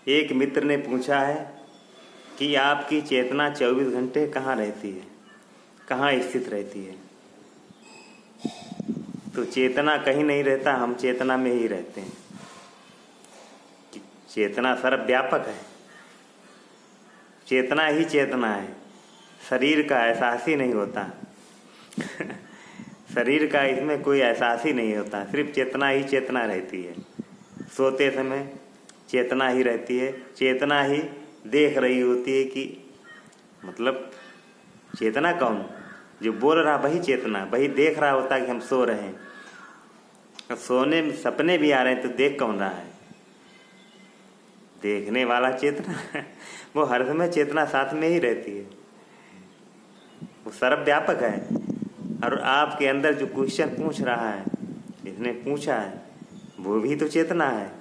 एक मित्र ने पूछा है कि आपकी चेतना 24 घंटे कहाँ रहती है, कहाँ स्थित रहती है। तो चेतना कहीं नहीं रहता, हम चेतना में ही रहते हैं। चेतना सर्वव्यापक है, चेतना ही चेतना है। शरीर का एहसास ही नहीं होता शरीर का इसमें कोई एहसास ही नहीं होता, सिर्फ चेतना ही चेतना रहती है। सोते समय चेतना ही रहती है, चेतना ही देख रही होती है कि मतलब चेतना कौन, जो बोल रहा वही चेतना, वही देख रहा होता है कि हम सो रहे हैं। अब सोने में सपने भी आ रहे हैं तो देख कौन रहा है, देखने वाला चेतना वो हर समय चेतना साथ में ही रहती है, वो सर्वव्यापक है। और आपके अंदर जो क्वेश्चन पूछ रहा है, इसने पूछा है, वो भी तो चेतना है।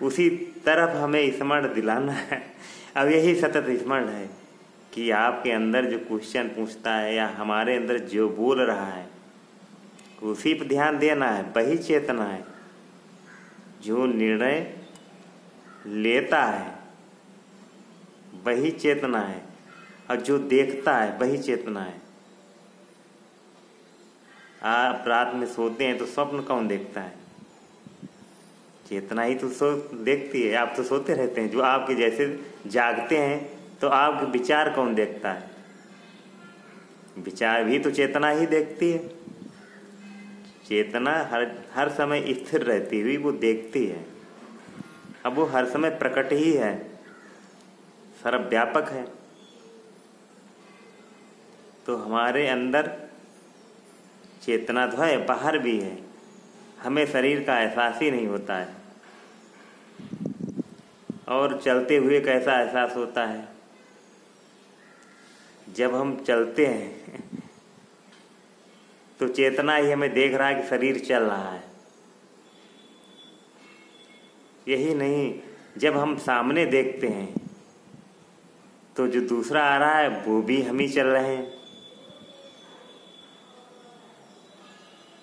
उसी तरफ हमें स्मरण दिलाना है। अब यही सतत स्मरण है कि आपके अंदर जो क्वेश्चन पूछता है या हमारे अंदर जो बोल रहा है, उसी पर ध्यान देना है। वही चेतना है जो निर्णय लेता है, वही चेतना है। और जो देखता है वही चेतना है। आप रात में सोते हैं तो स्वप्न कौन देखता है, चेतना ही तो देखती है। आप तो सोते रहते हैं, जो आपके जैसे जागते हैं तो आपके विचार कौन देखता है, विचार भी तो चेतना ही देखती है। चेतना हर समय स्थिर रहती हुई वो देखती है। अब वो हर समय प्रकट ही है, सर्वव्यापक है। तो हमारे अंदर चेतना तो है, बाहर भी है, हमें शरीर का एहसास ही नहीं होता है। और चलते हुए कैसा एहसास होता है, जब हम चलते हैं तो चेतना ही हमें देख रहा है कि शरीर चल रहा है। यही नहीं, जब हम सामने देखते हैं तो जो दूसरा आ रहा है वो भी हम ही चल रहे हैं।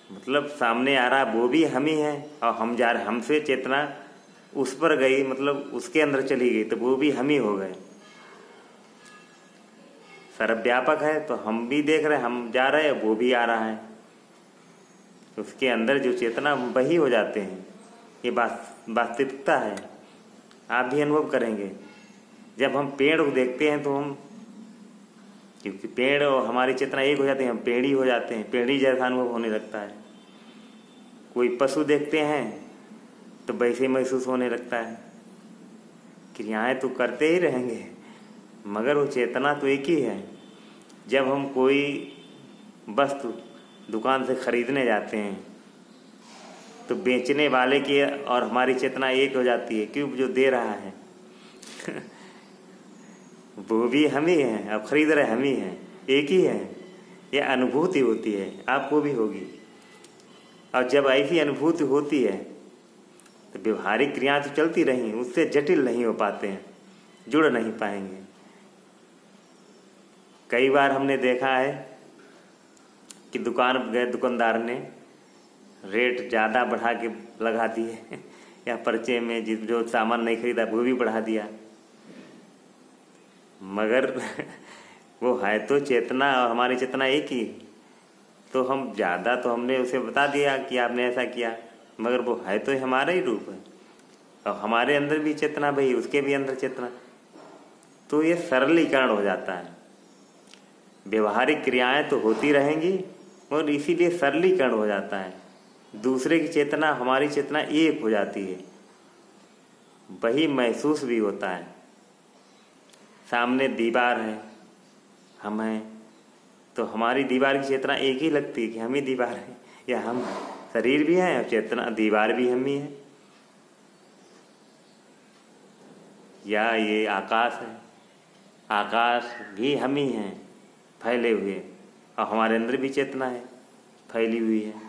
मतलब सामने आ रहा वो भी हम ही है और हम जा रहे, हमसे चेतना उस पर गई, मतलब उसके अंदर चली गई तो वो भी हम ही हो गए। सर्वव्यापक है तो हम भी देख रहे हैं, हम जा रहे हैं वो भी आ रहा है। उसके अंदर जो चेतना वही हो जाते हैं। ये वास्तविकता है, आप भी अनुभव करेंगे। जब हम पेड़ को देखते हैं तो हम, क्योंकि पेड़ और हमारी चेतना एक हो जाती है, हम पेड़ी हो जाते हैं, पेड़ी जैसा अनुभव होने लगता है। कोई पशु देखते हैं तो वैसे महसूस होने लगता है। क्रियाएं तो करते ही रहेंगे मगर वो चेतना तो एक ही है। जब हम कोई वस्तु दुकान से खरीदने जाते हैं तो बेचने वाले की और हमारी चेतना एक हो जाती है, क्यों, जो दे रहा है वो भी हम ही हैं, अब खरीद रहे हम ही हैं, एक ही है। ये अनुभूति होती है, आपको भी होगी। और जब ऐसी अनुभूति होती है तो व्यवहारिक क्रियाएं तो चलती रहीं, उससे जटिल नहीं हो पाते हैं, जुड़ नहीं पाएंगे। कई बार हमने देखा है कि दुकान गए, दुकानदार ने रेट ज़्यादा बढ़ा के लगा दिए या पर्चे में जो सामान नहीं खरीदा वो भी बढ़ा दिया। मगर वो है तो चेतना और हमारी चेतना एक ही। तो हम ज़्यादा तो हमने उसे बता दिया कि आपने ऐसा किया, मगर वो है तो हमारा ही रूप है और हमारे अंदर भी चेतना भाई, उसके भी अंदर चेतना। तो ये सरलीकरण हो जाता है। व्यवहारिक क्रियाएं तो होती रहेंगी और इसीलिए सरलीकरण हो जाता है। दूसरे की चेतना हमारी चेतना एक हो जाती है, वही महसूस भी होता है। सामने दीवार है, हम हैं, तो हमारी दीवार की चेतना एक ही लगती है कि हम ही दीवार हैं, या हम शरीर भी हैं और चेतना दीवार भी हम ही है। या ये आकाश है, आकाश भी हम ही हैं फैले हुए, और हमारे अंदर भी चेतना है फैली हुई है।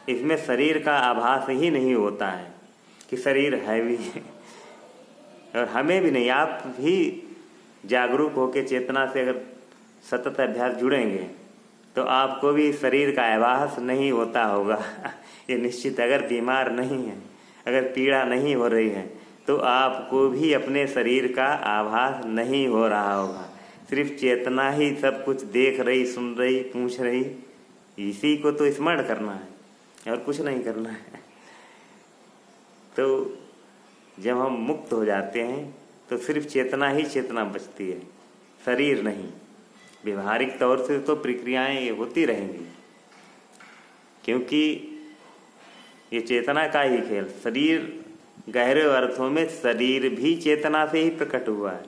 इसमें शरीर का आभास ही नहीं होता है कि शरीर है भी और हमें भी नहीं। आप भी जागरूक होकर चेतना से अगर सतत अभ्यास जुड़ेंगे तो आपको भी शरीर का आभास नहीं होता होगा ये निश्चित। अगर बीमार नहीं है, अगर पीड़ा नहीं हो रही है तो आपको भी अपने शरीर का आभास नहीं हो रहा होगा। सिर्फ चेतना ही सब कुछ देख रही, सुन रही, पूछ रही, इसी को तो स्मरण करना है और कुछ नहीं करना है। तो जब हम मुक्त हो जाते हैं तो सिर्फ चेतना ही चेतना बचती है, शरीर नहीं। व्यवहारिक तौर से तो प्रक्रियाएं होती रहेंगी, क्योंकि ये चेतना का ही खेल। शरीर गहरे अर्थों में शरीर भी चेतना से ही प्रकट हुआ है,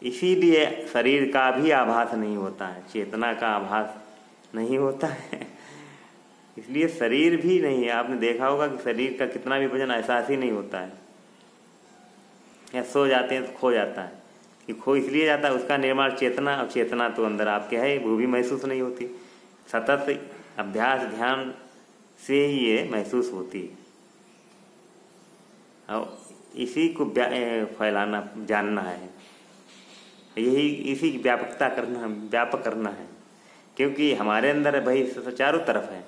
इसीलिए शरीर का भी आभास नहीं होता है, चेतना का आभास नहीं होता है। इसलिए शरीर भी नहीं है। आपने देखा होगा कि शरीर का कितना भी वजन एहसास ही नहीं होता है, या सो जाते हैं तो खो जाता है। कि खो इसलिए जाता है, उसका निर्माण चेतना, और चेतना तो अंदर आपके है, वो भी महसूस नहीं होती। सतत अभ्यास ध्यान से ही ये महसूस होती है, और इसी को फैलाना, जानना है, यही इसी की व्यापकता करना, व्यापक करना है। क्योंकि हमारे अंदर है भाई, चारों तरफ है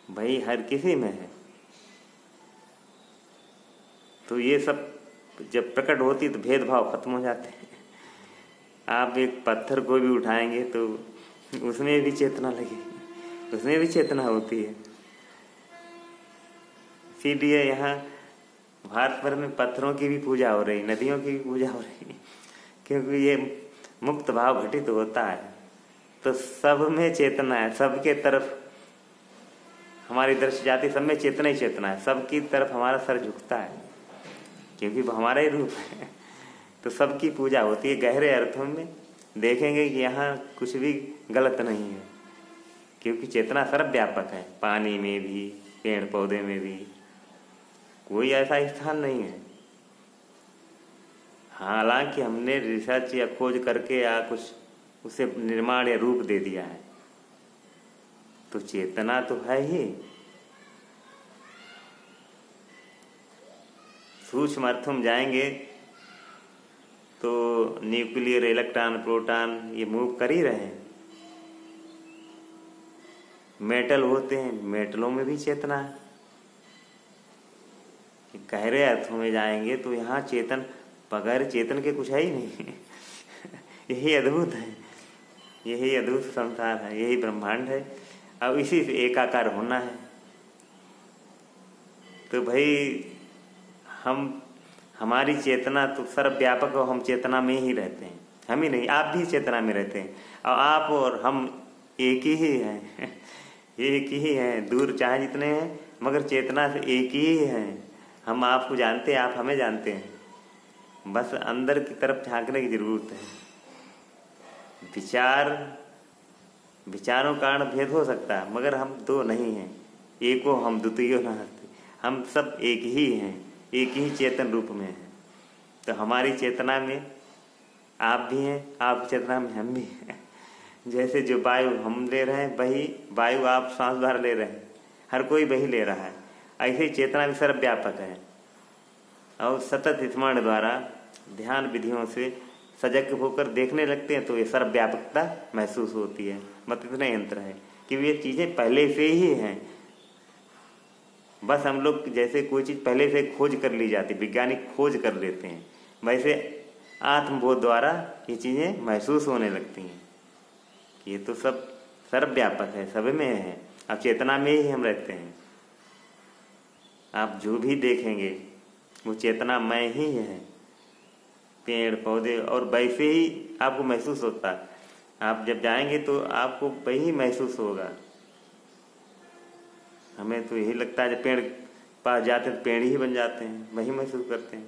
भाई, हर किसी में है। तो ये सब जब प्रकट होती तो भेदभाव खत्म हो जाते हैं। आप एक पत्थर को भी उठाएंगे तो उसमें भी चेतना लगेगी, उसमें भी चेतना होती है। इसीलिए यहाँ भारत भर में पत्थरों की भी पूजा हो रही, नदियों की भी पूजा हो रही, क्योंकि ये मुक्त भाव घटित होता है। तो सब में चेतना है, सबके तरफ हमारी दृष्टि जाती, सब में चेतना ही चेतना है, सबकी तरफ हमारा सर झुकता है, क्योंकि वो हमारा ही रूप है। तो सबकी पूजा होती है। गहरे अर्थों में देखेंगे कि यहाँ कुछ भी गलत नहीं है, क्योंकि चेतना सर्वव्यापक है। पानी में भी, पेड़ पौधे में भी, कोई ऐसा स्थान नहीं है। हालांकि हमने रिसर्च या खोज करके या कुछ उसे निर्माण या रूप दे दिया है, तो चेतना तो है ही। सूक्ष्म अर्थों में जाएंगे तो न्यूक्लियर, इलेक्ट्रॉन, प्रोटॉन ये मूव कर ही रहे हैं। मेटल होते हैं, मेटलों में भी चेतना है। गहरे अर्थों में जाएंगे तो यहाँ चेतन, बगैर चेतन के कुछ है ही नहीं। यही अद्भुत है, यही अद्भुत संसार है, यही ब्रह्मांड है। अब इसी से एकाकार होना है। तो भाई हमारी चेतना तो सर्वव्यापक हो, हम चेतना में ही रहते हैं। हम ही नहीं, आप भी चेतना में रहते हैं, और आप और हम एक ही हैं। एक ही हैं, दूर चाहे जितने हैं, मगर चेतना से एक ही हैं। हम आपको जानते हैं, आप हमें जानते हैं, बस अंदर की तरफ झांकने की जरूरत है। विचारों का कारण भेद हो सकता है, मगर हम दो नहीं हैं। एको हम द्वितीयो नास्ति, हम सब एक ही हैं, एक ही चेतन रूप में हैं। तो हमारी चेतना में आप भी हैं, आप चेतना में हम भी हैं। जैसे जो वायु हम ले रहे हैं, वही वायु आप सांस भर ले रहे हैं, हर कोई वही ले रहा है। ऐसे ही चेतना भी सर्वव्यापक है, और सतत स्मरण द्वारा ध्यान विधियों से सजग होकर देखने लगते हैं तो ये सर्वव्यापकता महसूस होती है। मत इतना यंत्र है कि ये चीज़ें पहले से ही हैं, बस हम लोग जैसे कोई चीज़ पहले से खोज कर ली जाती, वैज्ञानिक खोज कर लेते हैं, वैसे आत्मबोध द्वारा ये चीज़ें महसूस होने लगती हैं। ये तो सब सर्वव्यापक है, सब में है। अब चेतना में ही हम रहते हैं। आप जो भी देखेंगे वो चेतना में ही है, पेड़ पौधे, और वैसे ही आपको महसूस होता है। आप जब जाएंगे तो आपको वही महसूस होगा। हमें तो यही लगता है, जब पेड़ पास जाते हैं तो पेड़ ही बन जाते हैं, वही महसूस करते हैं।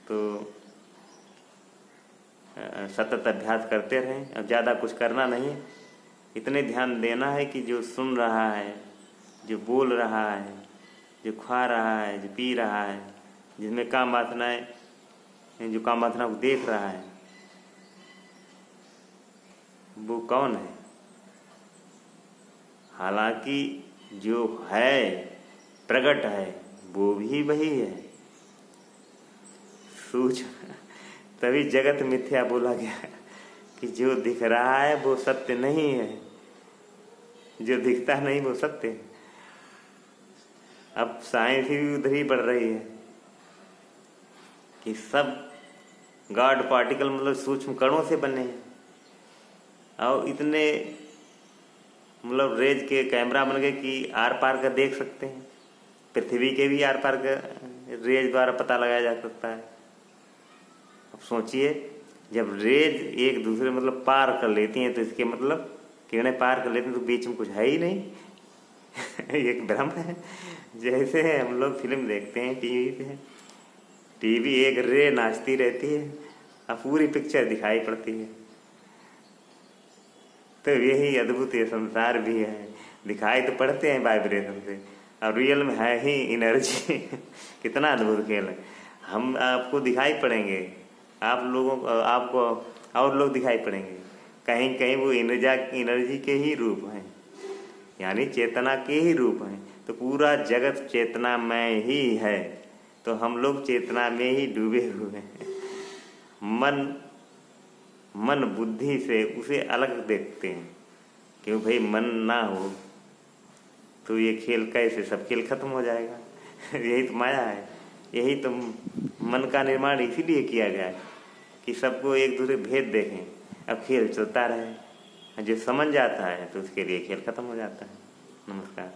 तो सतत अभ्यास करते रहें। अब ज़्यादा कुछ करना नहीं, इतने ध्यान देना है कि जो सुन रहा है, जो बोल रहा है, जो खा रहा है, जो पी रहा है, जिसमें काम वासनाएं, जो काम वासना को देख रहा है, वो कौन है? हालांकि जो है, प्रकट है, वो भी वही है। तभी जगत मिथ्या बोला गया कि जो दिख रहा है वो सत्य नहीं है, जो दिखता नहीं वो सत्य है। अब साइंस भी उधर ही बढ़ रही है कि सब गॉड पार्टिकल मतलब सूक्ष्म कणों से बने हैं और इतने मतलब रेज के कैमरा बन गए कि आर पार का देख सकते हैं। पृथ्वी के भी आर पार का रेज द्वारा पता लगाया जा सकता है। अब सोचिए जब रेज एक दूसरे मतलब पार कर लेती हैं तो इसके मतलब किरणें पार कर लेती हैं तो बीच में कुछ है ही नहीं एक भ्रम है। जैसे हम लोग फिल्म देखते हैं टीवी पे, टीवी एक रे नाचती रहती है और पूरी पिक्चर दिखाई पड़ती है। तो यही अद्भुत ये संसार भी है, दिखाई तो पड़ते हैं वाइब्रेशन से और रियल में है ही एनर्जी कितना अद्भुत खेल है। हम आपको दिखाई पड़ेंगे, आप लोगों को आपको और लोग दिखाई पड़ेंगे, कहीं कहीं वो एनर्जी के ही रूप हैं, यानी चेतना के ही रूप हैं। तो पूरा जगत चेतना में ही है, तो हम लोग चेतना में ही डूबे हुए हैं। मन बुद्धि से उसे अलग देखते हैं क्यों भाई मन ना हो तो ये खेल कैसे, सब खेल खत्म हो जाएगा यही तो माया है, यही तो मन का निर्माण इसीलिए किया गया है कि सबको एक दूसरे भेद देखें। अब खेल चलता रहे, जो समझ जाता है तो उसके लिए खेल खत्म हो जाता है। नमस्कार।